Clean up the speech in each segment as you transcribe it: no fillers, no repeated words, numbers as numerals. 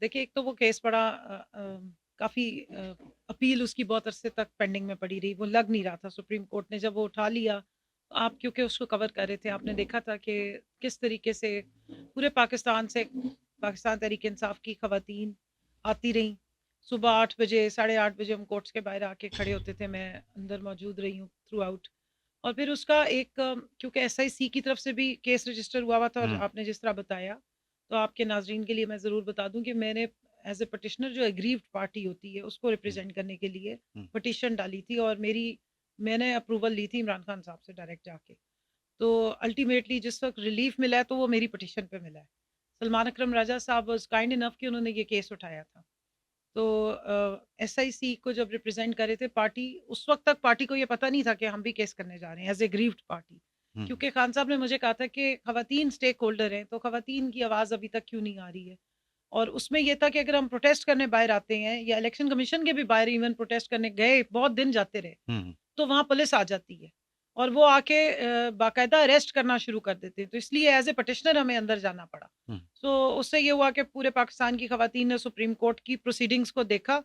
देखिए, एक तो वो केस बड़ा काफ़ी अपील उसकी बहुत अरसे तक पेंडिंग में पड़ी रही। वो लग नहीं रहा था, सुप्रीम कोर्ट ने जब वो उठा लिया, तो आप क्योंकि उसको कवर कर रहे थे, आपने देखा था कि किस तरीके से पूरे पाकिस्तान से पाकिस्तान तहरीक इंसाफ की खवातीन आती रहीं। सुबह 8 बजे, साढ़े 8 बजे हम कोर्ट्स के बाहर आके खड़े होते थे। मैं अंदर मौजूद रही हूँ थ्रू आउट। और फिर उसका एक क्योंकि एसआईसी की तरफ से भी केस रजिस्टर हुआ था, और हुँ, आपने जिस तरह बताया, तो आपके नाजरीन के लिए मैं ज़रूर बता दूं कि मैंने एज ए पटिशनर जो एग्रीव्ड पार्टी होती है उसको हुँ, रिप्रेजेंट करने के लिए हुँ, पटिशन डाली थी, और मैंने अप्रूवल ली थी इमरान खान साहब से डायरेक्ट जाके। तो अल्टीमेटली जिस वक्त रिलीफ मिला है तो वो मेरी पटिशन पे मिला है। सलमान अकरम राजा साहब वाज काइंड इनफ कि उन्होंने ये केस उठाया था। तो एसआईसी को जब रिप्रेजेंट करे थे पार्टी, उस वक्त तक पार्टी को ये पता नहीं था कि हम भी केस करने जा रहे हैं एज ए ग्रीव्ड पार्टी। हुँ, क्योंकि खान साहब ने मुझे कहा था कि खवातीन स्टेक होल्डर हैं, तो खवातीन की आवाज़ अभी तक क्यों नहीं आ रही है। और उसमें ये था कि अगर हम प्रोटेस्ट करने बाहर आते हैं, या इलेक्शन कमीशन के भी बाहर इवन प्रोटेस्ट करने गए, बहुत दिन जाते रहे, हुँ, तो वहाँ पुलिस आ जाती है और वो आके बाकायदा अरेस्ट करना शुरू कर देते हैं। तो इसलिए एज ए पटिशनर हमें अंदर जाना पड़ा। हुँ, सो उससे ये हुआ कि पूरे पाकिस्तान की खवातीन ने सुप्रीम कोर्ट की प्रोसीडिंग्स को देखा,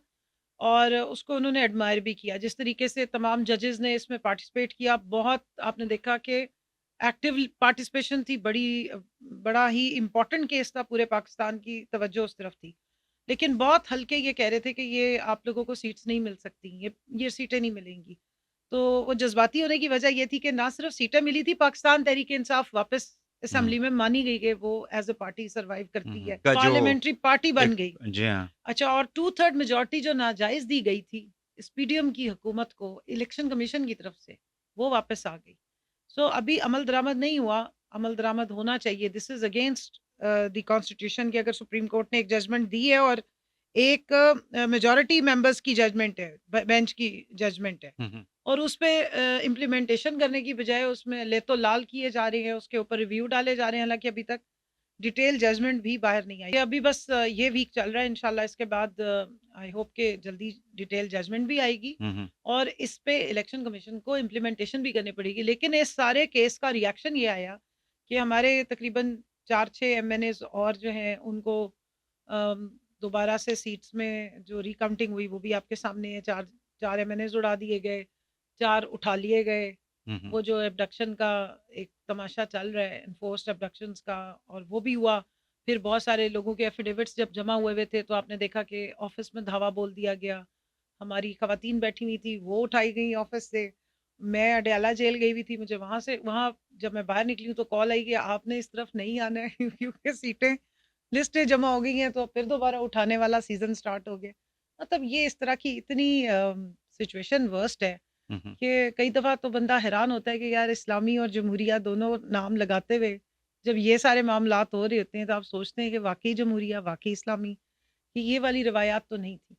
और उसको उन्होंने एडमायर भी किया। जिस तरीके से तमाम जजेस ने इसमें पार्टिसिपेट किया, बहुत आपने देखा कि एक्टिव पार्टिसिपेशन थी। बड़ा ही इम्पोर्टेंट केस था, पूरे पाकिस्तान की तवज्जो उस तरफ थी। लेकिन बहुत हल्के ये कह रहे थे कि ये आप लोगों को सीट्स नहीं मिल सकती, ये सीटें नहीं मिलेंगी। तो वो जज्बाती होने की वजह ये थी कि ना सिर्फ सीटें मिली थी, पाकिस्तान तहरीक इंसाफ वापस हुँ, असेंबली में मानी गई कि वो एज ए पार्टी सरवाइव हुँ, करती हुँ, है, का जो पार्लियामेंट्री पार्टी बन एक गई। जी हाँ, अच्छा, और 2/3 मेजॉरिटी जो नाजायज दी गई थी इस पीडीएम की हुकूमत को इलेक्शन कमीशन की तरफ से, वो वापस आ गई। सो अभी अमल दरामद नहीं हुआ, अमल दरामद होना चाहिए। This is against the constitution की अगर सुप्रीम कोर्ट ने एक जजमेंट दी है, और एक मेजॉरिटी मेंबर्स की जजमेंट है, बेंच की जजमेंट है, हुँ, हुँ, और उस पे इम्प्लीमेंटेशन करने की बजाय उसमें ले तो लाल किए जा रहे हैं, उसके ऊपर रिव्यू डाले जा रहे हैं। हालांकि अभी तक डिटेल जजमेंट भी बाहर नहीं आई। ये अभी बस ये वीक चल रहा है, इंशाल्लाह इसके बाद आई होप के जल्दी डिटेल जजमेंट भी आएगी, हुँ, हुँ, और इस पे इलेक्शन कमीशन को इम्प्लीमेंटेशन भी करनी पड़ेगी। लेकिन इस सारे केस का रिएक्शन ये आया कि हमारे तकरीबन 4-6 एमएनएज और जो हैं उनको दोबारा से सीट्स में जो रिकाउंटिंग हुई वो भी आपके सामने है। 4 एमएनएज उड़ा दिए गए, 4 उठा लिए गए। हुँ, हुँ, वो जो एबडक्शन का एक तमाशा चल रहा है, एनफोर्स्ड एबडक्शंस का, और वो भी हुआ। फिर बहुत सारे लोगों के एफिडेविट्स जब जमा हुए हुए थे, तो आपने देखा कि ऑफिस में धावा बोल दिया गया। हमारी खवातीन बैठी हुई थी, वो उठाई गई ऑफिस से। मैं अडयाला जेल गई हुई थी, मुझे वहां जब मैं बाहर निकली हूँ तो कॉल आई कि आपने इस तरफ नहीं आना है क्योंकि सीटें लिस्टें जमा हो गई हैं, तो फिर दोबारा उठाने वाला सीजन स्टार्ट हो गया। मतलब ये इस तरह की इतनी सिचुएशन वर्स्ट है हुँ, हुँ, कि कई दफ़ा तो बंदा हैरान होता है कि यार, इस्लामी और जमहूरिया दोनों नाम लगाते हुए जब ये सारे मामलात हो रहे होते हैं, तो आप सोचते हैं कि वाकई जमहूरिया, वाकई इस्लामी, कि ये वाली रवायात तो नहीं थी।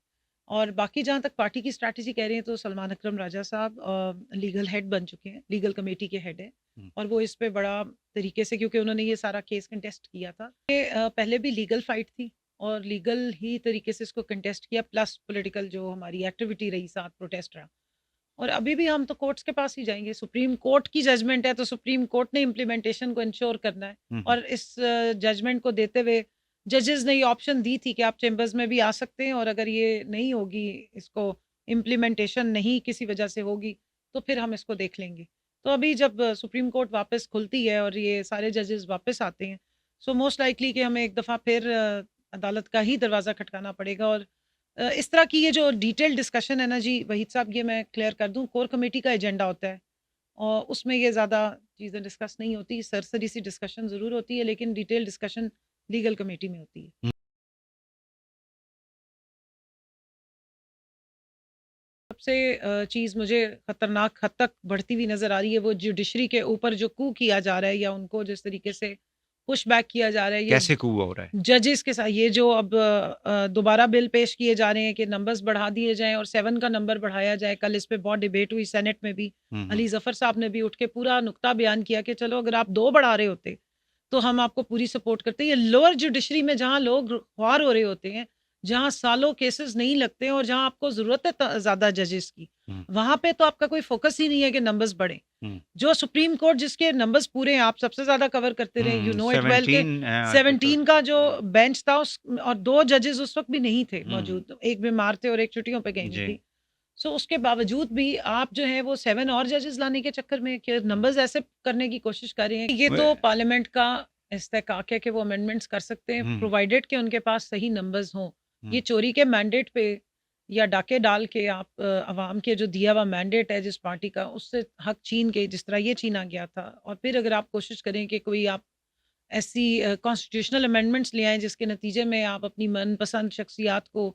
और बाकी जहाँ तक पार्टी की स्ट्रैटेजी कह रहे हैं, तो सलमान अकरम राजा साहब लीगल हेड बन चुके हैं, लीगल कमेटी के हेड हैं। हुँ, और वो इस पे बड़ा तरीके से, क्योंकि उन्होंने ये सारा केस कंटेस्ट किया था, ये पहले भी लीगल फाइट थी, और लीगल ही तरीके से इसको कंटेस्ट किया, प्लस पॉलिटिकल जो हमारी एक्टिविटी रही साथ, प्रोटेस्ट रहा। और अभी भी हम तो कोर्ट्स के पास ही जाएंगे। सुप्रीम कोर्ट की जजमेंट है, तो सुप्रीम कोर्ट ने इम्प्लीमेंटेशन को इंश्योर करना है। हुँ, हुँ, और इस जजमेंट को देते हुए जजेस ने ये ऑप्शन दी थी कि आप चेंबर्स में भी आ सकते हैं, और अगर ये नहीं होगी, इसको इम्प्लीमेंटेशन नहीं किसी वजह से होगी, तो फिर हम इसको देख लेंगे। तो अभी जब सुप्रीम कोर्ट वापस खुलती है और ये सारे जजेस वापस आते हैं, सो मोस्ट लाइकली कि हमें एक दफ़ा फिर अदालत का ही दरवाज़ा खटकाना पड़ेगा। और इस तरह की ये जो डिटेल डिस्कशन है ना जी वहीद साहब, ये मैं क्लियर कर दूं, कोर कमेटी का एजेंडा होता है, और उसमें ये ज़्यादा चीज़ें डिस्कस नहीं होती। सरसरी सी डिस्कशन ज़रूर होती है, लेकिन डिटेल डिस्कशन लीगल कमेटी में होती है। हुँ, सबसे चीज़ मुझे खतरनाक हद तक बढ़ती हुई नज़र आ रही है, वो जुडिशरी के ऊपर जो कू किया जा रहा है, या उनको जिस तरीके से पुश बैक किया जा रहा है, ये कैसे कूआ हो रहा है? जजेस के साथ। ये जो अब दोबारा बिल पेश किए जा रहे हैं कि नंबर्स बढ़ा दिए जाएं और 7 का नंबर बढ़ाया जाए। कल इस पे बहुत डिबेट हुई सेनेट में भी। हुँ, हुँ, अली जफर साहब ने भी उठ के पूरा नुक्ता बयान किया कि चलो, अगर आप 2 बढ़ा रहे होते तो हम आपको पूरी सपोर्ट करते हैं। ये लोअर जुडिशरी में जहां लोग ख्वार हो रहे होते हैं, जहाँ सालों केसेस नहीं लगते और जहाँ आपको जरूरत है ज्यादा जजेस की, वहां पे तो आपका कोई फोकस ही नहीं है कि नंबर्स बढ़े। जो सुप्रीम कोर्ट जिसके नंबर्स पूरे हैं, आप सबसे ज्यादा कवर करते रहे, यू नो इट वेल के 17 का जो बेंच था और 2 जजेस उस वक्त भी नहीं थे मौजूद, एक बीमार थे और एक छुट्टियों पे गई थी। सो उसके बावजूद भी आप जो है वो 7 और जजेस लाने के चक्कर में कि नंबर्स ऐसे करने की कोशिश कर रहे हैं। ये तो पार्लियामेंट का इस्तेकाक है कि वो अमेंडमेंट्स कर सकते हैं प्रोवाइडेड कि उनके पास सही नंबर्स हों। ये चोरी के मैंडेट पे या डाके डाल के आप अवाम के जो दिया हुआ मैंडेट है जिस पार्टी का, उससे हक छीन के जिस तरह ये छीना गया था, और फिर अगर आप कोशिश करें कि कोई आप ऐसी कॉन्स्टिट्यूशनल अमेंडमेंट्स ले आएँ जिसके नतीजे में आप अपनी मनपसंद शख्सियात को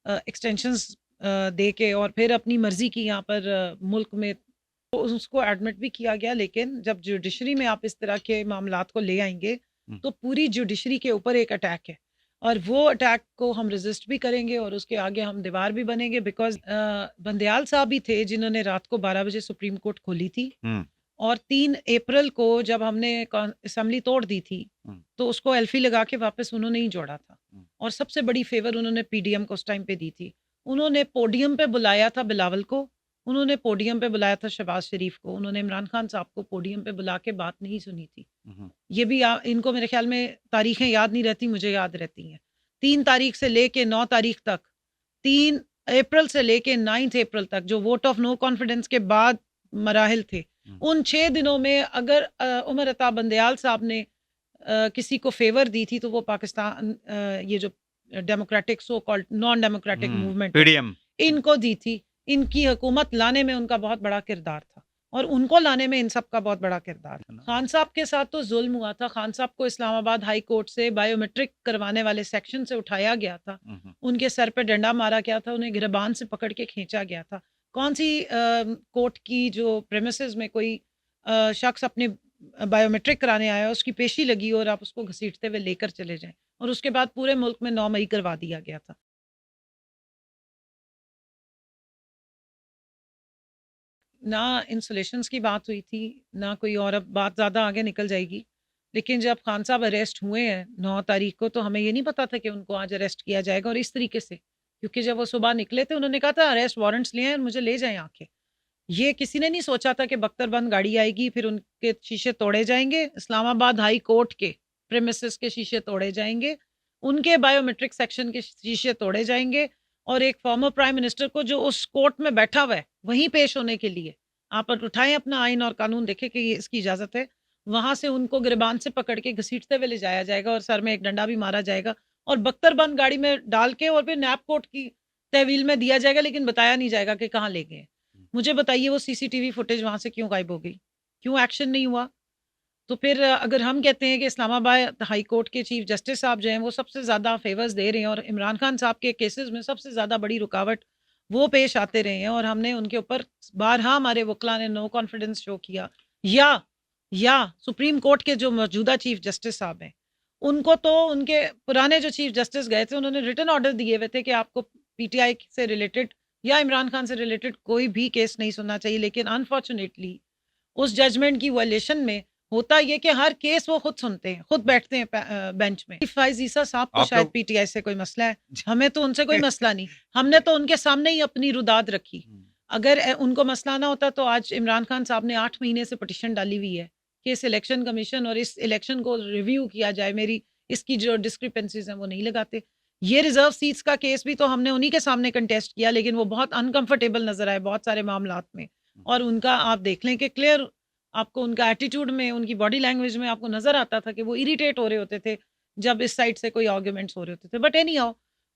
एक्सटेंशंस दे के और फिर अपनी मर्जी की यहाँ पर मुल्क में, तो उसको एडमिट भी किया गया। लेकिन जब जुडिशरी में आप इस तरह के मामलात को ले आएंगे तो पूरी जुडिशरी के ऊपर एक अटैक है, और वो अटैक को हम रेजिस्ट भी करेंगे और उसके आगे हम दीवार भी बनेंगे। बिकॉज बंदयाल साहब ही थे जिन्होंने रात को 12 बजे सुप्रीम कोर्ट खोली थी, और 3 अप्रैल को जब हमने असेंबली तोड़ दी थी तो उसको एल्फी लगा के वापस उन्होंने ही जोड़ा था, और सबसे बड़ी फेवर उन्होंने पीडीएम को उस टाइम पे दी थी। उन्होंने पोडियम पे बुलाया था बिलावल को, उन्होंने पोडियम पे बुलाया था शहबाज शरीफ को, उन्होंने इमरान खान साहब को पोडियम पे बुला के बात नहीं सुनी थी। ये भी इनको मेरे ख्याल में तारीखें याद नहीं रहती, मुझे याद रहती हैं। 3 तारीख से लेके 9 तारीख तक, 3 अप्रैल से लेके 9 अप्रैल तक जो वोट ऑफ नो कॉन्फिडेंस के बाद मराहिल थे, उन 6 दिनों में अगर उमर अता बंदयाल साहब ने किसी को फेवर दी थी तो वो पाकिस्तान ये जो democratic so called non democratic movement PDM इनको दी थी। इनकी हुकूमत लाने में उनका बहुत बड़ा किरदार था और उनको लाने में इन सब का बहुत बड़ा किरदार था। खान साहब के साथ तो जुल्म हुआ था। खान साहब को इस्लामाबाद हाई कोर्ट से बायोमेट्रिक करवाने वाले सेक्शन से उठाया गया था, उनके सर पे डंडा मारा गया था, उन्हें गिरबान से पकड़ के खींचा गया था। कौन सी कोर्ट की जो प्रेमिसेस में कोई शख्स अपने बायोमेट्रिक कराने आया, उसकी पेशी लगी और आप उसको घसीटते हुए लेकर चले जाएं, और उसके बाद पूरे मुल्क में 9 मई करवा दिया गया था। ना इंसुलेशंस की बात हुई थी ना कोई और, अब बात ज़्यादा आगे निकल जाएगी। लेकिन जब खान साहब अरेस्ट हुए हैं 9 तारीख को, तो हमें ये नहीं पता था कि उनको आज अरेस्ट किया जाएगा और इस तरीके से, क्योंकि जब वो सुबह निकले थे उन्होंने कहा था अरेस्ट वारंट्स लिए हैं और मुझे ले जाएं आके। ये किसी ने नहीं सोचा था कि बख्तरबंद गाड़ी आएगी, फिर उनके शीशे तोड़े जाएंगे, इस्लामाबाद हाई कोर्ट के प्रेमिसेस के शीशे तोड़े जाएंगे, उनके बायोमेट्रिक सेक्शन के शीशे तोड़े जाएंगे, और एक फॉर्मर प्राइम मिनिस्टर को जो उस कोर्ट में बैठा हुआ है वहीं पेश होने के लिए आप उठाएं अपना आइन और कानून, देखें कि इसकी इजाज़त है, वहां से उनको गिरबान से पकड़ के घसीटते हुए ले जाया जाएगा और सर में एक डंडा भी मारा जाएगा और बख्तरबंद गाड़ी में डाल के और फिर नैप कोर्ट की तहवील में दिया जाएगा, लेकिन बताया नहीं जाएगा कि कहाँ ले गए। मुझे बताइए वो सीसीटीवी फुटेज वहां से क्यों गायब हो गई, क्यों एक्शन नहीं हुआ? तो फिर अगर हम कहते हैं कि इस्लामाबाद हाई कोर्ट के चीफ जस्टिस साहब जो हैं वो सबसे ज़्यादा फेवर्स दे रहे हैं और इमरान खान साहब के केसेस में सबसे ज़्यादा बड़ी रुकावट वो पेश आते रहे हैं, और हमने उनके ऊपर बारहा हमारे वकला ने नो कॉन्फिडेंस शो किया, या सुप्रीम कोर्ट के जो मौजूदा चीफ जस्टिस साहब हैं उनको तो उनके पुराने जो चीफ जस्टिस गए थे उन्होंने रिटन ऑर्डर दिए हुए थे कि आपको पीटीआई से रिलेटेड या इमरान खान से रिलेटेड कोई भी केस नहीं सुनना चाहिए। लेकिन अनफॉर्चुनेटली उस जजमेंट की वायलेशन में होता ये कि हर केस वो खुद सुनते हैं, खुद बैठते हैं बेंच में। फैज ईसा साहब को शायद पीटीआई से कोई मसला है, हमें तो उनसे कोई मसला नहीं, हमने तो उनके सामने ही अपनी रुदाद रखी। अगर उनको मसला ना होता तो आज इमरान खान साहब ने 8 महीने से पटिशन डाली हुई है कि इस इलेक्शन कमीशन और इस इलेक्शन को रिव्यू किया जाए, मेरी इसकी जो डिस्क्रिपेंसीज हैं वो नहीं लगाते। ये रिजर्व सीट्स का केस भी तो हमने उन्हीं के सामने कंटेस्ट किया, लेकिन वो बहुत अनकंफर्टेबल नजर आए बहुत सारे मामलात में, और उनका आप देख लें कि क्लियर आपको उनका एटीट्यूड में, उनकी बॉडी लैंग्वेज में आपको नजर आता था कि वो इरिटेट हो रहे होते थे जब इस साइड से कोई आर्ग्यूमेंट्स हो रहे होते थे। बट एनी हाउ,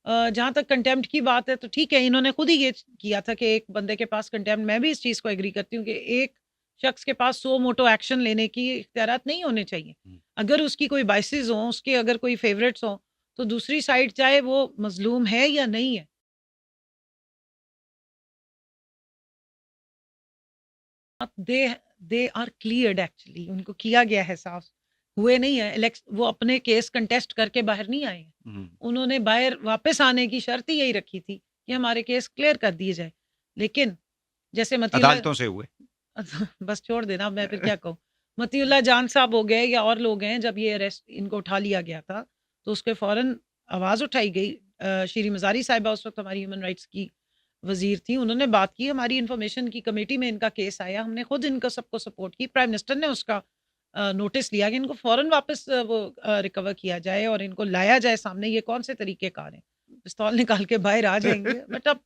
जहाँ तक कंटेम्प्ट की बात है तो ठीक है, इन्होंने खुद ही ये किया था कि एक बंदे के पास कंटेम्प्ट, मैं भी इस चीज़ को एग्री करती हूँ कि एक शख्स के पास सो मोटो एक्शन लेने की इख्तियारात नहीं होने चाहिए। अगर उसकी कोई बाइसेस हों, उसके अगर कोई फेवरेट्स हों, तो दूसरी साइड चाहे वो मजलूम है या नहीं है, दे आर क्लियर्ड, एक्चुअली उनको किया गया है साफ, हुए नहीं है वो अपने केस कंटेस्ट करके बाहर नहीं आए हैं। उन्होंने बाहर वापस आने की शर्त ही यही रखी थी कि हमारे केस क्लियर कर दिए जाए, लेकिन जैसे अदालतों से हुए बस छोड़ देना, मैं फिर क्या कहूँ। मतीउल्लाह जान साहब हो गए या और लोग हैं, जब ये अरेस्ट इनको उठा लिया गया था तो उसके फौरन आवाज उठाई गई श्री मज़ारी साहिबा उस वक्त हमारी ह्यूमन राइट्स की वजीर थी, उन्होंने बात की, हमारी इंफॉर्मेशन की कमेटी में इनका केस आया, हमने खुद इनको सबको सपोर्ट की, प्राइम मिनिस्टर ने उसका नोटिस लिया कि इनको फ़ौरन वापस वो रिकवर किया जाए और इनको लाया जाए सामने, ये कौन से तरीक़ेकार हैं, पिस्तौल निकाल के बाहर आ जाएंगे। बट अब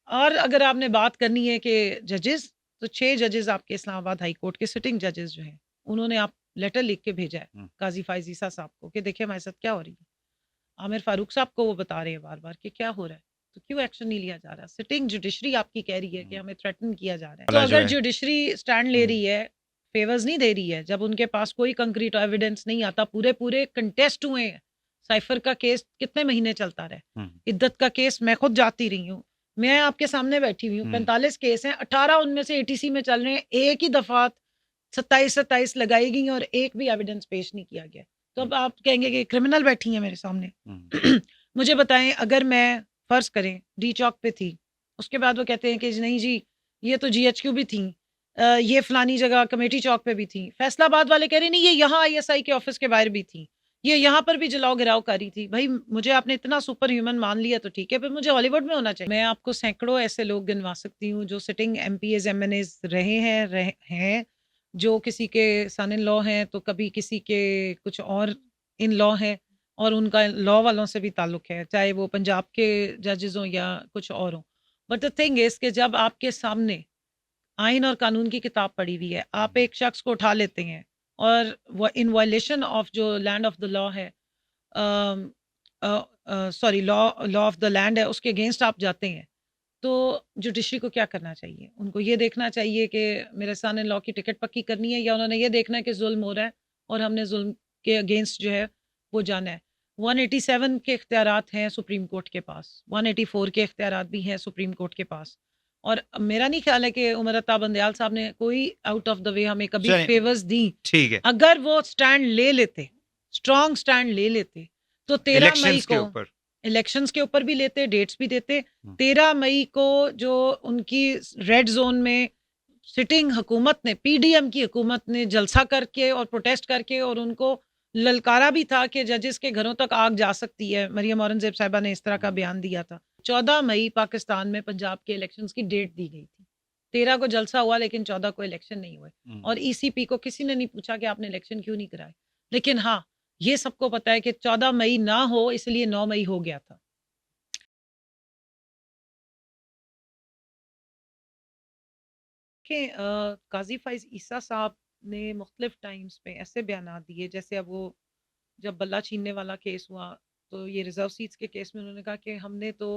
और अगर आपने बात करनी है कि जजेस, तो 6 जजेस आपके इस्लामाबाद हाई कोर्ट के सिटिंग जजेस जो हैं, उन्होंने आप लेटर लिख के भेजा है काजी फाइज ईसा साहब को कि देखिए हमारे साथ क्या हो रही है। आमिर फारूक साहब को वो बता रहे हैं बार बार कि क्या हो रहा है, तो क्यों एक्शन नहीं लिया जा रहा। सिटिंग जुडिशरी आपकी कह रही है कि हमें थ्रेटन किया जा रहा है, तो अगर जुडिशरी स्टैंड ले रही है, फेवर्स नहीं दे रही है, जब उनके पास कोई कंक्रीट एविडेंस नहीं आता, पूरे पूरे कंटेस्ट हुए हैं, साइफर का केस कितने महीने चलता रहा, इद्दत का केस मैं खुद जाती रही हूँ, मैं आपके सामने बैठी हुई हूँ, 45 केस हैं, 18 उनमें से एटीसी में चल रहे हैं, एक ही दफा 27 लगाई गई और एक भी एविडेंस पेश नहीं किया गया। तो अब आप कहेंगे कि क्रिमिनल बैठी हैं मेरे सामने। मुझे बताएं, अगर मैं फर्ज करें डी चौक पे थी, उसके बाद वो कहते हैं कि नहीं जी ये तो GHQ भी थी, ये फलानी जगह कमेटी चौक पे भी थी, फैसलाबाद वाले कह रहे नहीं ये यहाँ ISI के ऑफिस के बाहर भी थी, ये यहाँ पर भी जलाओ गिराओ करी थी। भाई मुझे आपने इतना सुपर ह्यूमन मान लिया तो ठीक है, फिर मुझे हॉलीवुड में होना चाहिए। मैं आपको सैकड़ों ऐसे लोग गिनवा सकती हूँ जो सिटिंग MPs MNAs रहे हैं, जो किसी के सन इन लॉ हैं, तो कभी किसी के कुछ और इन लॉ हैं, और उनका लॉ वालों से भी ताल्लुक है, चाहे वो पंजाब के जजेस हों या कुछ और हों। बट द थिंग इज कि जब आपके सामने आइन और कानून की किताब पड़ी हुई है, आप एक शख्स को उठा लेते हैं और वो इन वायलेशन ऑफ जो लैंड ऑफ द लॉ है, sorry law of the land है, उसके अगेंस्ट आप जाते हैं, तो जुडिशरी को क्या करना चाहिए? उनको ये देखना चाहिए कि मेरे सन इन लॉ की टिकट पक्की करनी है, या उन्होंने ये देखना है कि जुल्म हो रहा है और हमने जुल्म के अगेंस्ट जो है वो जाना है। 187 के इख्तियारात हैं सुप्रीम कोर्ट के पास, 184 के इख्तियारात भी हैं सुप्रीम कोर्ट के पास, और मेरा नहीं ख्याल है कि उमर अता बंदयाल साहब ने कोई आउट ऑफ द वे हमें कभी फेवर्स दी। ठीक है, अगर वो स्टैंड ले लेते, स्ट्रॉन्ग स्टैंड ले लेते, तो 13 मई को इलेक्शंस के ऊपर भी लेते, डेट्स भी देते। 13 मई को जो उनकी रेड जोन में सिटिंग हुकूमत ने, PDM की हुकूमत ने जलसा करके और प्रोटेस्ट करके और उनको ललकारा भी था कि जजेस के घरों तक आग जा सकती है, मरियम औरंगजेब साहिबा ने इस तरह का बयान दिया था। 14 मई पाकिस्तान में पंजाब के इलेक्शंस की डेट दी गई थी, 13 को जलसा हुआ लेकिन 14 को इलेक्शन नहीं हुए, और ECP को किसी ने नहीं पूछा कि आपने इलेक्शन क्यों नहीं कराए। लेकिन हाँ, ये सबको पता है कि 14 मई ना हो, इसलिए 9 मई हो गया था। काजी फाइज ईसा साहब ने मुख्तलिफ टाइम्स पे ऐसे बयान दिए, जैसे अब वो जब बल्ला छीनने वाला केस हुआ, तो ये रिजर्व सीट्स के केस में उन्होंने कहा कि हमने तो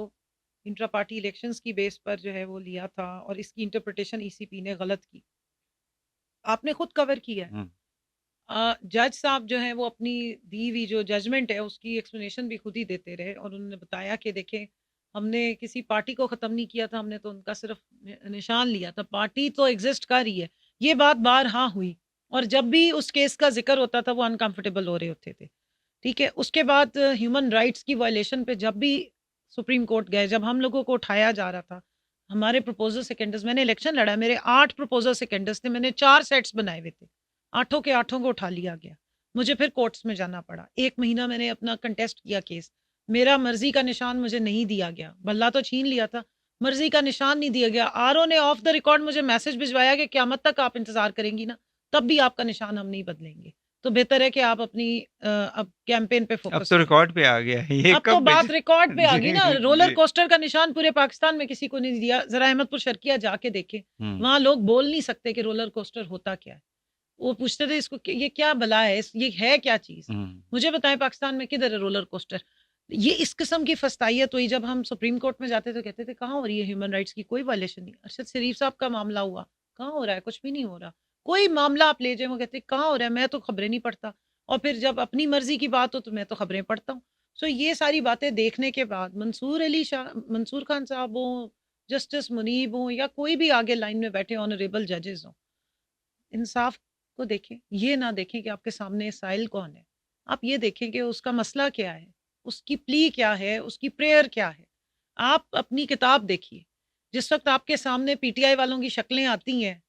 इंट्रा पार्टी इलेक्शंस की बेस पर जो है वो लिया था और इसकी इंटरप्रिटेशन ECP ने गलत की। आपने खुद कवर किया है, जज साहब जो है वो अपनी दी हुई जो जजमेंट है उसकी एक्सप्लेनेशन भी खुद ही देते रहे, और उन्होंने बताया कि देखें हमने किसी पार्टी को ख़त्म नहीं किया था, हमने तो उनका सिर्फ निशान लिया था, पार्टी तो एग्जिस्ट कर रही है। ये बात बार हाँ हुई, और जब भी उस केस का जिक्र होता था वो अनकंफर्टेबल हो रहे होते थे। ठीक है, उसके बाद ह्यूमन राइट्स की वायलेशन पे जब भी सुप्रीम कोर्ट गए, जब हम लोगों को उठाया जा रहा था, हमारे प्रपोजल सेकेंडर्स, मैंने इलेक्शन लड़ा, मेरे 8 प्रपोजल सेकेंडर्स थे, मैंने 4 सेट्स बनाए हुए थे, 8 के 8 को उठा लिया गया, मुझे फिर कोर्ट्स में जाना पड़ा। 1 महीना मैंने अपना कंटेस्ट किया केस, मेरा मर्जी का निशान मुझे नहीं दिया गया, बल्ला तो छीन लिया था, मर्जी का निशान नहीं दिया गया। RO ने ऑफ द रिकॉर्ड मुझे मैसेज भिजवाया कि क़यामत तक आप इंतजार करेंगी ना, तब भी आपका निशान हम नहीं बदलेंगे, तो बेहतर है कि आप अपनी अब कैंपेन पे फोकस। अब तो रिकॉर्ड पे आ गया है ये, अब तो बात रिकॉर्ड पे आ गई ना। रोलर कोस्टर का निशान पूरे पाकिस्तान में किसी को नहीं दिया, जरा अहमदपुर शर्किया जाके देखें, वहां लोग बोल नहीं सकते कि रोलर कोस्टर होता क्या है। वो पूछते थे इसको ये क्या भला है, ये है क्या चीज, मुझे बताएं पाकिस्तान में किधर है रोलर कोस्टर। ये इस किस्म की फस्तायत हुई। जब हम सुप्रीम कोर्ट में जाते तो कहते थे कहाँ हो रही है ह्यूमन राइट्स की कोई वायलेशन नहीं। अरशद शरीफ साहब का मामला हुआ, कहाँ हो रहा है, कुछ भी नहीं हो रहा। कोई मामला आप ले जाए वो कहते कहाँ हो रहा है, मैं तो खबरें नहीं पढ़ता, और फिर जब अपनी मर्जी की बात हो तो मैं तो खबरें पढ़ता हूँ। सो ये सारी बातें देखने के बाद मंसूर खान साहब हो, जस्टिस मुनीब हो, या कोई भी आगे लाइन में बैठे ऑनरेबल जजेस हों, इंसाफ को देखें, ये ना देखें कि आपके सामने साइल कौन है, आप ये देखें कि उसका मसला क्या है, उसकी प्ली क्या है, उसकी प्रेयर क्या है। आप अपनी किताब देखिए। जिस वक्त आपके सामने PTI वालों की शक्लें आती हैं,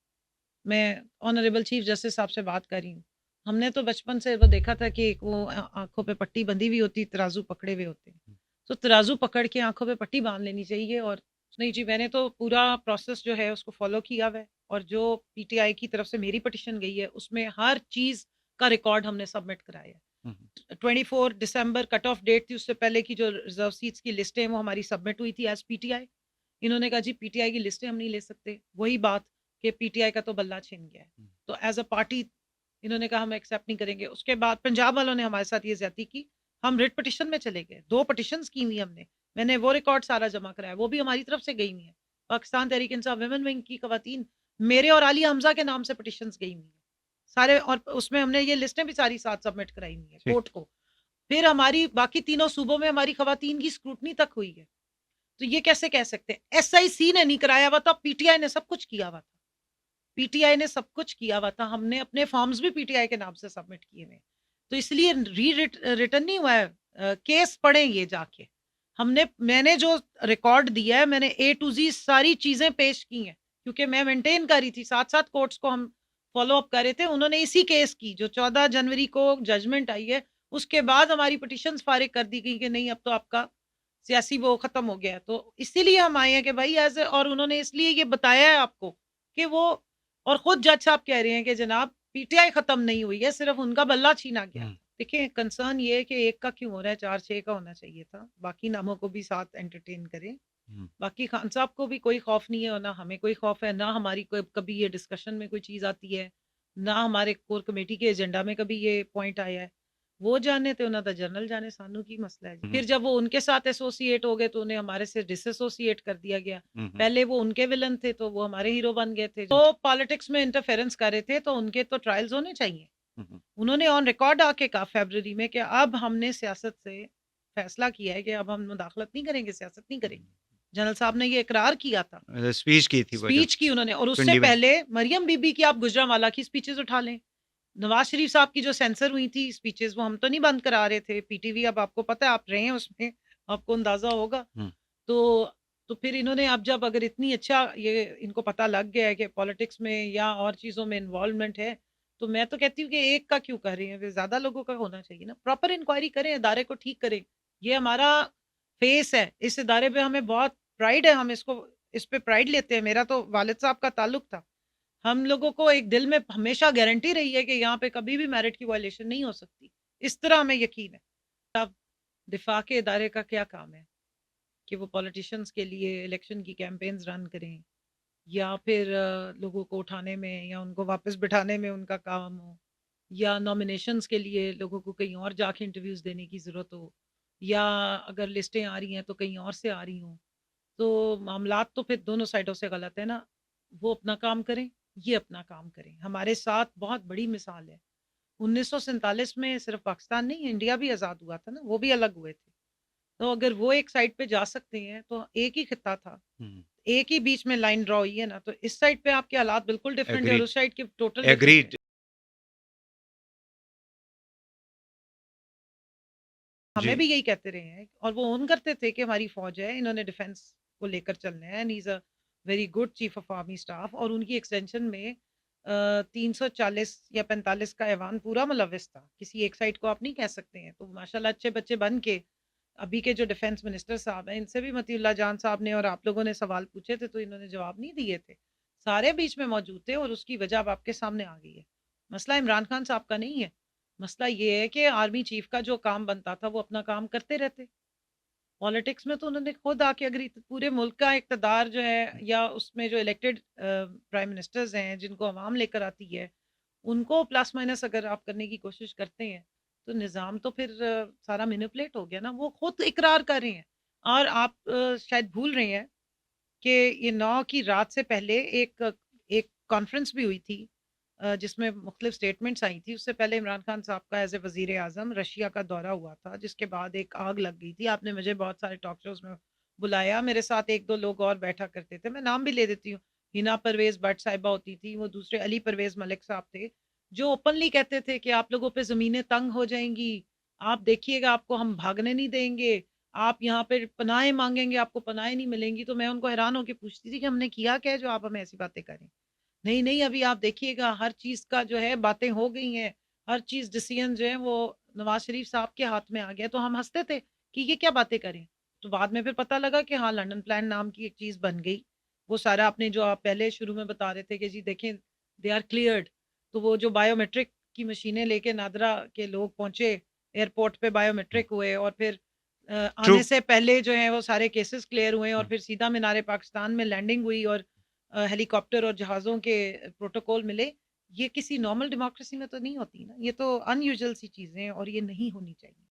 मैं ऑनरेबल चीफ जस्टिस साहब से बात कर रही हूँ, हमने तो बचपन से वो देखा था कि वो आंखों पे पट्टी बंधी हुई होती, तराजू पकड़े हुए होते हैं। तो तराजू पकड़ के आंखों पे पट्टी बांध लेनी चाहिए। और नहीं जी, मैंने तो पूरा प्रोसेस जो है उसको फॉलो किया हुआ है, और जो पीटीआई की तरफ से मेरी पिटिशन गई है उसमें हर चीज का रिकॉर्ड हमने सबमिट कराया है। 24 दिसंबर कट ऑफ डेट थी, उससे पहले की जो रिजर्व सीट्स की लिस्टें वो हमारी सबमिट हुई थी एज पीटीआई। इन्होंने कहा जी पीटीआई की लिस्टें हम नहीं ले सकते, वही बात कि पीटीआई का तो बल्ला छिन गया है, तो एज अ पार्टी इन्होंने कहा हम एक्सेप्ट नहीं करेंगे। उसके बाद पंजाब वालों ने हमारे साथ ये ज्यादती की, हम रिट पिटिशन में चले गए, 2 पिटिशंस की हुई हमने, मैंने वो रिकॉर्ड सारा जमा कराया, वो भी हमारी तरफ से गई हुई है। पाकिस्तान तहरीक इंसाफ विमेन विंग की खवातीन मेरे और आलिया हमजा के नाम से पिटिशंस गई हुई है सारे, और उसमें हमने ये लिस्टें भी सारी साथ सबमिट कराई हुई है कोर्ट को। फिर हमारी बाकी तीनों सूबों में हमारी खवातीन की स्क्रूटनी तक हुई है। तो ये कैसे कह सकते हैं एसआईसी ने नहीं कराया हुआ था, पीटीआई ने सब कुछ किया हुआ था, पीटीआई ने सब कुछ किया हुआ था, हमने अपने फॉर्म्स भी पीटीआई के नाम से सबमिट किए हुए, तो इसलिए रिटर्न नहीं हुआ है। केस पढ़े ये जाके, मैंने जो रिकॉर्ड दिया है मैंने ए टू जी सारी चीजें पेश की हैं, क्योंकि मैं मेंटेन कर रही थी, साथ साथ कोर्ट्स को हम फॉलो अप कर रहे थे। उन्होंने इसी केस की जो 14 जनवरी को जजमेंट आई है उसके बाद हमारी पिटिशन फारिग कर दी गई कि नहीं अब तो आपका सियासी वो खत्म हो गया है। तो इसीलिए हम आए हैं कि भाई ऐसे, और उन्होंने इसलिए ये बताया है आपको कि वो, और खुद जज साहब कह रहे हैं कि जनाब पीटीआई खत्म नहीं हुई है, सिर्फ उनका बल्ला छीना गया। देखिए कंसर्न ये है कि एक का क्यों हो रहा है, 4-6 का होना चाहिए था, बाकी नामों को भी साथ एंटरटेन करें। बाकी खान साहब को भी कोई खौफ नहीं है और ना हमें कोई खौफ है, ना हमारी कोई कभी ये डिस्कशन में कोई चीज़ आती है, ना हमारे कोर कमेटी के एजेंडा में कभी ये पॉइंट आया है। वो जाने तो उन्होंने जनरल जाने, सानू की मसला है। फिर जब वो उनके साथ एसोसिएट हो गए तो उन्हें हमारे से डिसएसोसिएट कर दिया गया। पहले वो उनके विलन थे तो वो हमारे हीरो बन गए थे, तो पॉलिटिक्स में इंटरफेरेंस कर रहे थे, तो उनके तो ट्रायल्स होने चाहिए। उन्होंने ऑन रिकॉर्ड आके कहा फरवरी में कि अब हमने सियासत से फैसला किया है कि अब हम मुदाखलत नहीं करेंगे, सियासत नहीं करेंगे। जनरल साहब ने ये इकरार किया था, स्पीच की थी, स्पीच की उन्होंने। और उससे पहले मरियम बीबी की आप गुजरांवाला की स्पीचेस उठा लें, नवाज शरीफ साहब की जो सेंसर हुई थी स्पीचेस, वो हम तो नहीं बंद करा रहे थे, पीटीवी अब आपको पता है, आप रहे हैं उसमें, आपको अंदाजा होगा। तो फिर इन्होंने अब जब अगर इतनी अच्छा ये इनको पता लग गया है कि पॉलिटिक्स में या और चीज़ों में इन्वॉल्वमेंट है, तो मैं तो कहती हूँ कि एक का क्यों कर रहे हैं, ज़्यादा लोगों का होना चाहिए ना। प्रॉपर इंक्वायरी करें, इदारे को ठीक करें, ये हमारा फेस है, इस इदारे पे हमें बहुत प्राइड है, हम इस पे प्राइड लेते हैं। मेरा तो वालिद साहब का ताल्लुक था, हम लोगों को एक दिल में हमेशा गारंटी रही है कि यहाँ पे कभी भी मेरिट की वायलेशन नहीं हो सकती, इस तरह हमें यकीन है। अब दिफा के इदारे का क्या काम है कि वो पॉलिटिशियंस के लिए इलेक्शन की कैंपेन्स रन करें, या फिर लोगों को उठाने में या उनको वापस बिठाने में उनका काम हो, या नॉमिनेशंस के लिए लोगों को कहीं और जाके इंटरव्यूज देने की ज़रूरत हो, या अगर लिस्टें आ रही हैं तो कहीं और से आ रही हों, तो मामलात तो फिर दोनों साइडों से गलत है ना। वो अपना काम करें, ये अपना काम करें। हमारे साथ बहुत बड़ी मिसाल है, 1947 में सिर्फ पाकिस्तान नहीं इंडिया भी आज़ाद हुआ था ना, वो भी अलग हुए थे। तो अगर वो एक साइड पे जा सकते हैं तो एक ही खिता था, एक ही बीच में लाइन ड्रॉ हुई है ना, तो इस साइड पे आपके हालात बिल्कुल डिफरेंट है और उस साइड के टोटल एग्रीड। हमें भी यही कहते रहे हैं, और वो ओन करते थे कि हमारी फौज है, इन्होंने डिफेंस को लेकर चलना है, and he is a very good chief of army staff. और उनकी एक्सटेंशन में 340 या 45 का ऐवान पूरा मुलविस था, किसी एक साइड को आप नहीं कह सकते हैं। तो माशाल्लाह अच्छे बच्चे बन के अभी के जो डिफेंस मिनिस्टर साहब हैं, इनसे भी मतीउल्लाह जान साहब ने और आप लोगों ने सवाल पूछे थे तो इन्होंने जवाब नहीं दिए थे, सारे बीच में मौजूद थे, और उसकी वजह अब आपके सामने आ गई है। मसला इमरान खान साहब का नहीं है, मसला ये है कि आर्मी चीफ का जो काम बनता था वो अपना काम करते रहते। पॉलिटिक्स में तो उन्होंने खुद आके, अगर पूरे मुल्क का इक़्तिदार जो है या उसमें जो इलेक्टेड प्राइम मिनिस्टर्स हैं जिनको अवाम लेकर आती है, उनको प्लस माइनस अगर आप करने की कोशिश करते हैं तो निज़ाम तो फिर सारा मैनिपुलेट हो गया ना। वो खुद इकरार कर रहे हैं, और आप शायद भूल रहे हैं कि ये 9 की रात से पहले एक एक कॉन्फ्रेंस भी हुई थी जिसमें मुख्तलिफ स्टेटमेंट्स आई थी। उससे पहले इमरान खान साहब का एज ए वज़ीर आज़म रशिया का दौरा हुआ था, जिसके बाद एक आग लग गई थी। आपने मुझे बहुत सारे टॉक शोज़ में बुलाया, मेरे साथ 1-2 लोग और बैठा करते थे, मैं नाम भी ले देती हूँ, हिना परवेज़ भट्ट साहिबा होती थी, वो दूसरे अली परवेज़ मलिक साहब थे, जो ओपनली कहते थे कि आप लोगों पे ज़मीनें तंग हो जाएंगी, आप देखिएगा आपको हम भागने नहीं देंगे, आप यहाँ पे पनाहें मांगेंगे आपको पनाहें नहीं मिलेंगी। तो मैं उनको हैरान होकर पूछती थी कि हमने किया क्या है जो आप हमें ऐसी बातें करें। नहीं नहीं, अभी आप देखिएगा हर चीज़ का जो है बातें हो गई हैं, हर चीज़ डिसीजन जो है वो नवाज शरीफ साहब के हाथ में आ गया। तो हम हंसते थे कि ये क्या बातें करें, तो बाद में फिर पता लगा कि हाँ लंदन प्लान नाम की एक चीज़ बन गई। वो सारा आपने जो आप पहले शुरू में बता रहे थे कि जी देखें दे आर क्लियर्ड, तो वो जो बायोमेट्रिक की मशीनें लेके नादरा के लोग पहुंचे एयरपोर्ट पे, बायोमेट्रिक हुए और फिर ट्रू। आने से पहले जो है वो सारे केसेस क्लियर हुए और फिर सीधा मीनार पाकिस्तान में लैंडिंग हुई और हेलीकॉप्टर और जहाज़ों के प्रोटोकॉल मिले। ये किसी नॉर्मल डेमोक्रेसी में तो नहीं होती ना, ये तो अनयूजुअल सी चीज़ें हैं और ये नहीं होनी चाहिए।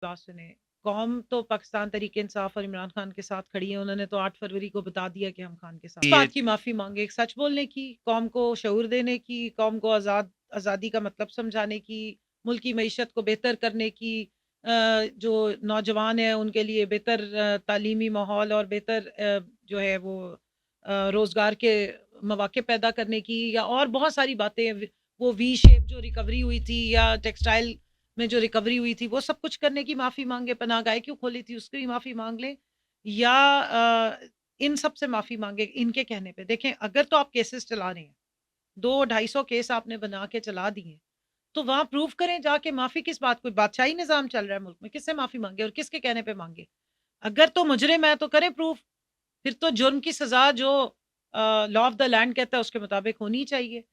बात सुने, कौम तो पाकिस्तान तरीके इंसाफ और इमरान खान के साथ खड़ी है। उन्होंने तो 8 फरवरी को बता दिया कि हम खान के साथ। इस ये बात की माफ़ी मांगे, सच बोलने की, कौम को शऊर देने की, कौम को आज़ादी का मतलब समझाने की, मुल्क की मईशत को बेहतर करने की, जो नौजवान है उनके लिए बेहतर तालीमी माहौल और बेहतर जो है वो रोज़गार के मौके पैदा करने की, या और बहुत सारी बातें, वो वी शेप जो रिकवरी हुई थी या टेक्सटाइल में जो रिकवरी हुई थी, वो सब कुछ करने की माफ़ी मांगे, पनाह गाह क्यों खोली थी उसकी भी माफ़ी मांग लें, या इन सब से माफ़ी मांगे इनके कहने पे। देखें अगर तो आप केसेस चला रहे हैं, 200-250 केस आपने बना के चला दिए, तो वहां प्रूव करें जाके माफ़ी किस बात, कोई बादशाही निज़ाम चल रहा है मुल्क में, किससे माफ़ी मांगे और किसके कहने पे मांगे? अगर तो मुजरिम है तो करें प्रूफ, फिर तो जुर्म की सजा जो लॉ ऑफ द लैंड कहता है उसके मुताबिक होनी चाहिए।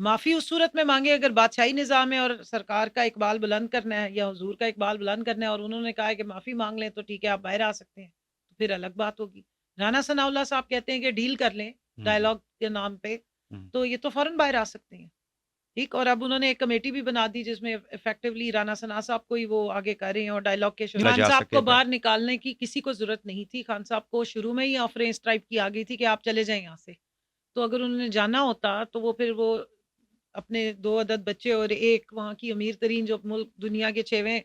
माफ़ी उस सूरत में मांगे अगर बादशाही निज़ाम है और सरकार का इकबाल बुलंद करना है या हुजूर का इकबाल बुलंद करना है और उन्होंने कहा है कि माफ़ी मांग लें तो ठीक है आप बाहर आ सकते हैं, तो फिर अलग बात होगी। राना सनाउल्लाह साहब कहते हैं कि डील कर लें डायलॉग के नाम पे, तो ये तो फौरन बाहर आ सकते हैं। ठीक, और अब उन्होंने एक कमेटी भी बना दी जिसमें इफेक्टिवली राना सना साहब को ही वो आगे कर रहे हैं और डायलॉग के खान जा साहब सके को बाहर। बाहर निकालने की किसी को जरूरत नहीं थी। खान साहब को शुरू में ही ऑफरें इस टाइप की आ गई थी कि आप चले जाएं यहाँ से। तो अगर उन्होंने जाना होता तो वो फिर वो अपने 2 अदद बच्चे और एक वहाँ की अमीर तरीन जो मुल्क दुनिया के 6वें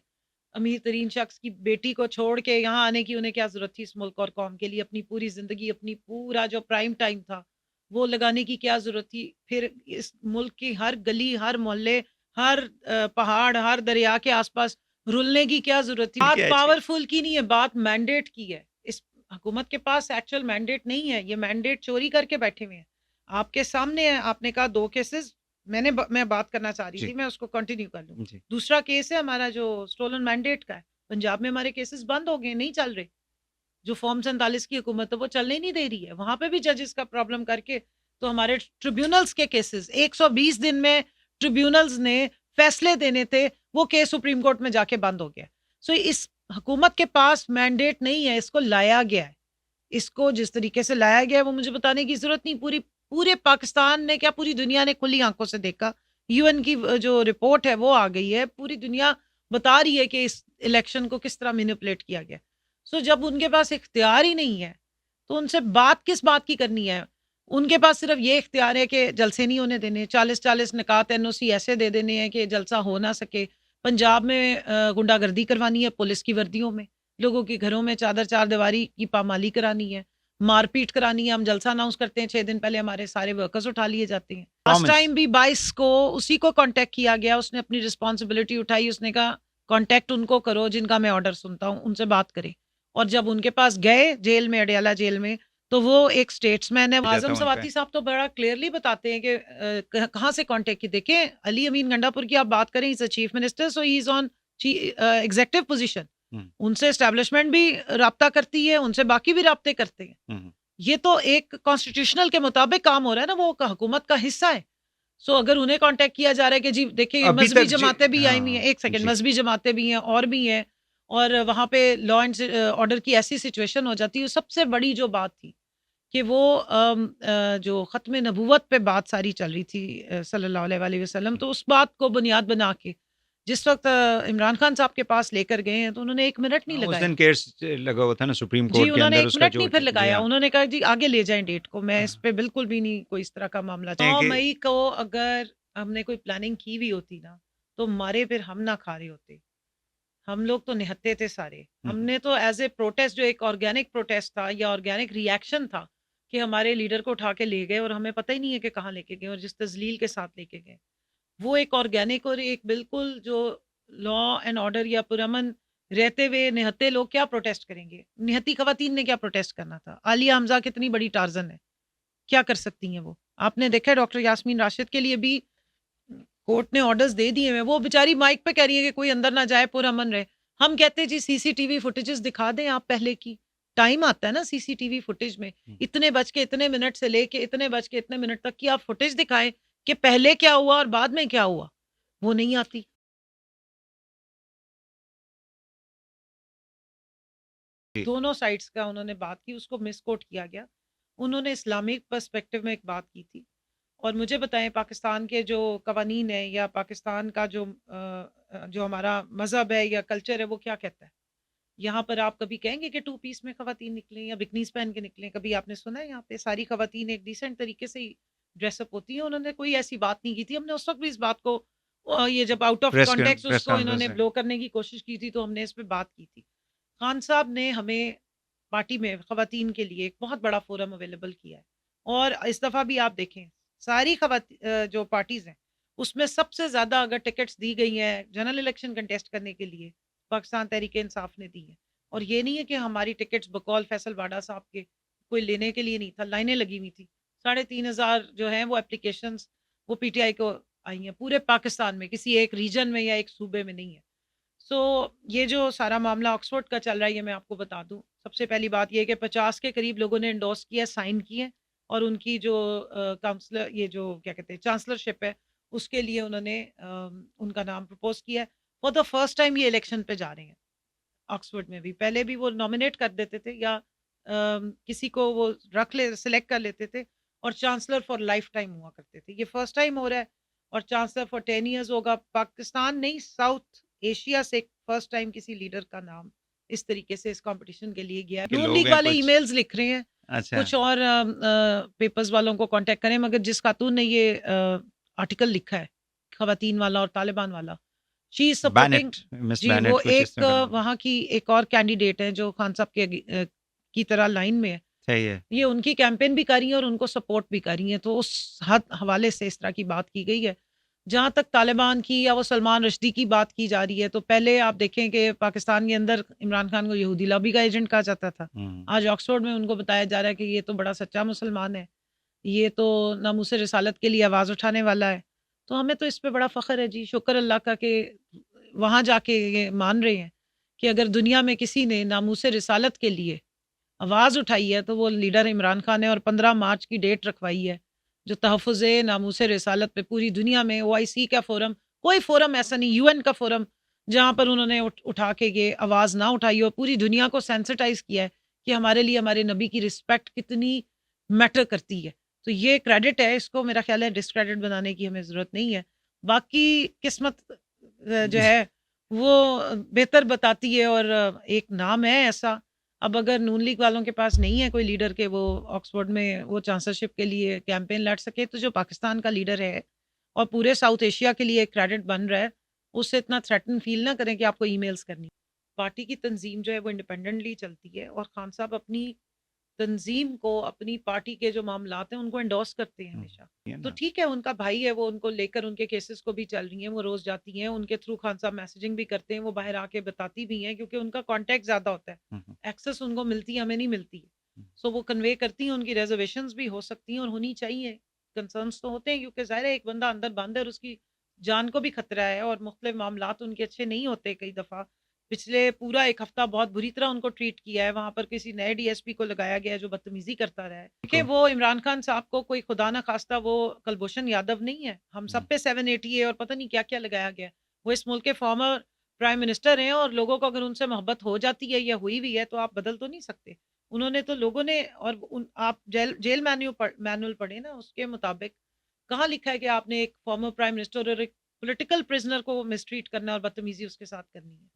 अमीर तरीन शख्स की बेटी को छोड़ के यहाँ आने की उन्हें क्या जरूरत थी इस मुल्क और कौम के लिए, अपनी पूरी जिंदगी, अपनी पूरा जो प्राइम टाइम था वो लगाने की क्या जरूरत थी? फिर इस मुल्क की हर गली, हर मोहल्ले, हर पहाड़, हर दरिया के आसपास रुलने की क्या जरूरत थी? बात पावरफुल की नहीं है, बात मैंडेट की है। इस हुकूमत के पास एक्चुअल मैंडेट नहीं है, ये मैंडेट चोरी करके बैठे हुए हैं। आपके सामने है, आपने कहा 2 केसेस, मैं बात करना चाह रही थी, मैं उसको कंटिन्यू कर लूं। दूसरा केस है हमारा जो स्टोलन मैंडेट का है, पंजाब में हमारे केसेस बंद हो गए, नहीं चल रहे। जो फॉर्म 47 की हुकूमत है वो चलने नहीं दे रही है, वहां पे भी जजेस का प्रॉब्लम करके तो हमारे ट्रिब्यूनल्स के केसेस 120 दिन में ट्रिब्यूनल्स ने फैसले देने थे, वो केस सुप्रीम कोर्ट में जाके बंद हो गया। सो इस हुकूमत के पास मैंडेट नहीं है, इसको लाया गया है। इसको जिस तरीके से लाया गया है वो मुझे बताने की जरूरत नहीं, पूरे पाकिस्तान ने क्या पूरी दुनिया ने खुली आंखों से देखा। यूएन की जो रिपोर्ट है वो आ गई है, पूरी दुनिया बता रही है कि इस इलेक्शन को किस तरह मैनिपुलेट किया गया। सो जब उनके पास इख्तियार ही नहीं है तो उनसे बात किस बात की करनी है? उनके पास सिर्फ ये इख्तियार है कि जलसे नहीं होने देने, 40-40 निकात एनओसी ऐसे दे देने हैं कि जलसा हो ना सके। पंजाब में गुंडागर्दी करवानी है पुलिस की वर्दियों में, लोगों के घरों में चादर चार दीवारी की पामाली करानी है, मारपीट करानी है। हम जलसा अनाउंस करते हैं 6 दिन पहले हमारे सारे वर्कर्स उठा लिए जाते हैं। लास्ट टाइम भी 22 को उसी को कांटेक्ट किया गया, उसने अपनी रिस्पॉन्सिबिलिटी उठाई, उसने कहा कांटेक्ट उनको करो जिनका मैं ऑर्डर सुनता हूँ, उनसे बात करें। और जब उनके पास गए जेल में, अडयाला जेल में, तो वो एक स्टेट्समैन है। आजम सवाती साहब तो बड़ा क्लियरली बताते हैं कि कहाँ से कांटेक्ट की। देखें अली अमीन गंडापुर की आप बात करें, is a chief minister, so he is on executive position. उनसे एस्टेब्लिशमेंट भी राब्ता करती है, उनसे बाकी भी राब्ते करते हैं। ये तो एक कॉन्स्टिट्यूशनल के मुताबिक काम हो रहा है ना, वो हुकूमत का हिस्सा है। सो अगर उन्हें कांटेक्ट किया जा रहा है कि जी देखिए मजहबी जमातें भी आई हुई हैं, एक सेकंड, मजहबी जमातें भी हैं और भी हैं, और वहां पे लॉ एंड ऑर्डर की ऐसी सिचुएशन हो जाती है। सबसे बड़ी जो बात थी कि वो जो ख़त्म नबूवत पे बात सारी चल रही थी सल्लल्लाहु अलैहि वसल्लम, तो उस बात को बुनियाद बना के जिस वक्त इमरान खान साहब के पास लेकर गए हैं तो उन्होंने 1 मिनट नहीं लगाया। उस दिन केस लगा हुआ था ना सुप्रीम जी, कोर्ट के उन्होंने अंदर, 1 उसका मिनट जो नहीं फिर लगाया। हाँ। उन्होंने कहा जी आगे ले जाएं डेट को, मैं इस पे बिल्कुल भी नहीं कोई इस तरह का मामला। 9 मई को अगर हमने कोई प्लानिंग की हुई होती ना तो मारे फिर हम ना खा रहे होते। हम लोग तो निहत्ते थे सारे। हमने तो एज ए प्रोटेस्ट, जो एक ऑर्गेनिक प्रोटेस्ट था या ऑर्गेनिक रिएक्शन था, कि हमारे लीडर को उठा के ले गए और हमें पता ही नहीं है कि कहाँ लेके गए और जिस तजलील के साथ लेके गए, वो एक ऑर्गेनिक और एक बिल्कुल जो लॉ एंड ऑर्डर या पुरअमन रहते हुए निहत्ते लोग क्या प्रोटेस्ट करेंगे? निहत्ती खवातीन ने क्या प्रोटेस्ट करना था? आलिया हमजा कितनी बड़ी टार्जन है, क्या कर सकती हैं वो? आपने देखा डॉक्टर यास्मीन राशिद के लिए भी कोर्ट ने ऑर्डर्स दे दिए हैं, वो बेचारी माइक पे कह रही है कि कोई अंदर ना जाए, पूरा अमन रहे। हम कहते हैं जी सीसीटीवी फुटेजेस दिखा दें आप पहले की, टाइम आता है ना सीसीटीवी फुटेज में, इतने बज के इतने मिनट से लेके इतने बज के इतने मिनट तक की आप फुटेज दिखाएं कि पहले क्या हुआ और बाद में क्या हुआ, वो नहीं आती। दोनों साइड्स का उन्होंने बात की, उसको मिसकोट किया गया। उन्होंने इस्लामिक पर्सपेक्टिव में एक बात की थी। और मुझे बताएं पाकिस्तान के जो कवानीन है या पाकिस्तान का जो हमारा मजहब है या कल्चर है वो क्या कहता है? यहाँ पर आप कभी कहेंगे कि टू पीस में खवातीन निकलें या बिकनीज पहन के निकलें? कभी आपने सुना है यहाँ पे सारी खवातीन एक डिसेंट तरीके से ही ड्रेसअप होती है? उन्होंने कोई ऐसी बात नहीं की थी। हमने उस वक्त भी इस बात को ये जब आउट ऑफ कॉन्टेक्स्ट प्रेस उसको इन्होंने कॉन्फ्रेंस ब्लो करने की कोशिश की थी तो हमने इस पर बात की थी। खान साहब ने हमें पार्टी में खवातीन के लिए एक बहुत बड़ा फोरम अवेलेबल किया है। और इस दफ़ा भी आप देखें सारी जो पार्टीज हैं उसमें सबसे ज़्यादा अगर टिकट्स दी गई हैं जनरल इलेक्शन कंटेस्ट करने के लिए, पाकिस्तान तहरीक इंसाफ ने दी है। और ये नहीं है कि हमारी टिकट्स बकौल फैसल वाडा साहब के कोई लेने के लिए नहीं था, लाइनें लगी हुई थी। 3,500 जो हैं वो एप्लीकेशंस वो पीटीआई को आई हैं पूरे पाकिस्तान में, किसी एक रीजन में या एक सूबे में नहीं है। सो ये जो सारा मामला ऑक्सफोर्ड का चल रहा है ये मैं आपको बता दूं। सबसे पहली बात ये कि 50 के करीब लोगों ने एंडोर्स किया, साइन किए, और उनकी जो काउंसलर ये जो क्या कहते हैं चांसलरशिप है उसके लिए उन्होंने उनका नाम प्रपोज किया है। फॉर द फर्स्ट टाइम ये इलेक्शन पे जा रहे हैं ऑक्सफोर्ड में भी। पहले भी वो नॉमिनेट कर देते थे या किसी को वो सिलेक्ट कर लेते थे और चांसलर फॉर लाइफ टाइम हुआ करते थे। ये फर्स्ट टाइम हो रहा है और चांसलर फॉर 10 ईयर्स होगा। पाकिस्तान नहीं साउथ एशिया से फर्स्ट टाइम किसी लीडर का नाम इस तरीके से इस कंपटीशन के लिए गया। नून लीग वाले ईमेल्स लिख रहे हैं, अच्छा कुछ और पेपर्स वालों को कांटेक्ट करें, मगर जिस खातून ने ये आर्टिकल लिखा है खवातीन वाला और तालिबान वाला, शी इज सपोर्टिंग मिस जी। बैनेट वो कुछ इस एक तरह का। वहाँ की एक और कैंडिडेट है जो खान साहब के की तरह लाइन में है, सही है। ये उनकी कैंपेन भी कर रही है और उनको सपोर्ट भी कर रही है। तो उस हवाले से इस तरह की बात की गई है। जहाँ तक तालिबान की या वो सलमान रश्दी की बात की जा रही है, तो पहले आप देखें कि पाकिस्तान के अंदर इमरान खान को यहूदी लॉबी का एजेंट कहा जाता था। आज ऑक्सफोर्ड में उनको बताया जा रहा है कि ये तो बड़ा सच्चा मुसलमान है, ये तो नामूस रिसालत के लिए आवाज़ उठाने वाला है। तो हमें तो इस पे बड़ा फ़ख्र है जी, शुक्र अल्लाह का कि वहाँ जाके ये मान रहे हैं कि अगर दुनिया में किसी ने नामूस रिसालत के लिए आवाज़ उठाई है तो वो लीडर इमरान खान है। और 15 मार्च की डेट रखवाई है जो तहफ़्फ़ुज़ नामूस रिसालत पे पूरी दुनिया में OIC का फोरम, कोई फोरम ऐसा नहीं, UN का फोरम जहाँ पर उन्होंने उठा के ये आवाज़ ना उठाई और पूरी दुनिया को सेंसिटाइज किया है कि हमारे लिए हमारे नबी की रिस्पेक्ट कितनी मैटर करती है। तो ये क्रेडिट है, इसको मेरा ख्याल है डिस्क्रेडिट बनाने की हमें ज़रूरत नहीं है। बाकी किस्मत जो है वो बेहतर बताती है और एक नाम है ऐसा। अब अगर नून लीग वालों के पास नहीं है कोई लीडर के वो ऑक्सफोर्ड में वो चांसलरशिप के लिए कैंपेन लड़ सके, तो जो पाकिस्तान का लीडर है और पूरे साउथ एशिया के लिए एक क्रेडिट बन रहा है, उससे इतना थ्रेटन फील ना करें कि आपको ईमेल्स करनी। पार्टी की तंजीम जो है वो इंडिपेंडेंटली चलती है और खान साहब अपनी तंजीम को, अपनी पार्टी के जो मामलात हैं उनको एंडोर्स करते हैं हमेशा। तो ठीक है, उनका भाई है वो, उनको लेकर उनके केसेस को भी चल रही हैं, वो रोज जाती हैं, उनके थ्रू खान साहब मैसेजिंग भी करते हैं, वो बाहर आके बताती भी हैं क्योंकि उनका कांटेक्ट ज्यादा होता है, एक्सेस उनको मिलती है, हमें नहीं मिलती है। सो वो कन्वे करती हैं, उनकी रिजर्वेशंस भी हो सकती हैं और होनी चाहिए। कंसर्न्स तो होते हैं क्योंकि जाहिर है एक बंदा अंदर बंद है और उसकी जान को भी खतरा है और मुख्तलिफ मामलात उनके अच्छे नहीं होते। कई दफ़ा पिछले पूरा एक हफ्ता बहुत बुरी तरह उनको ट्रीट किया है, वहां पर किसी नए DSP को लगाया गया है जो बदतमीजी करता रहा है कि वो इमरान खान साहब को कोई खुदा ना खास्ता वो कुलभूषण यादव नहीं है, हम सब पे 780 है और पता नहीं क्या क्या लगाया गया। वो इस मुल्क के फॉर्मर प्राइम मिनिस्टर हैं और लोगों को अगर उनसे मोहब्बत हो जाती है या हुई भी है तो आप बदल तो नहीं सकते। उन्होंने तो लोगों ने, और आप जेल मैनुअल पढ़े ना, उसके मुताबिक कहाँ लिखा है कि आपने एक फॉर्मर प्राइम मिनिस्टर और एक पॉलिटिकल प्रिजनर को मिसट्रीट करना और बदतमीजी उसके साथ करनी है।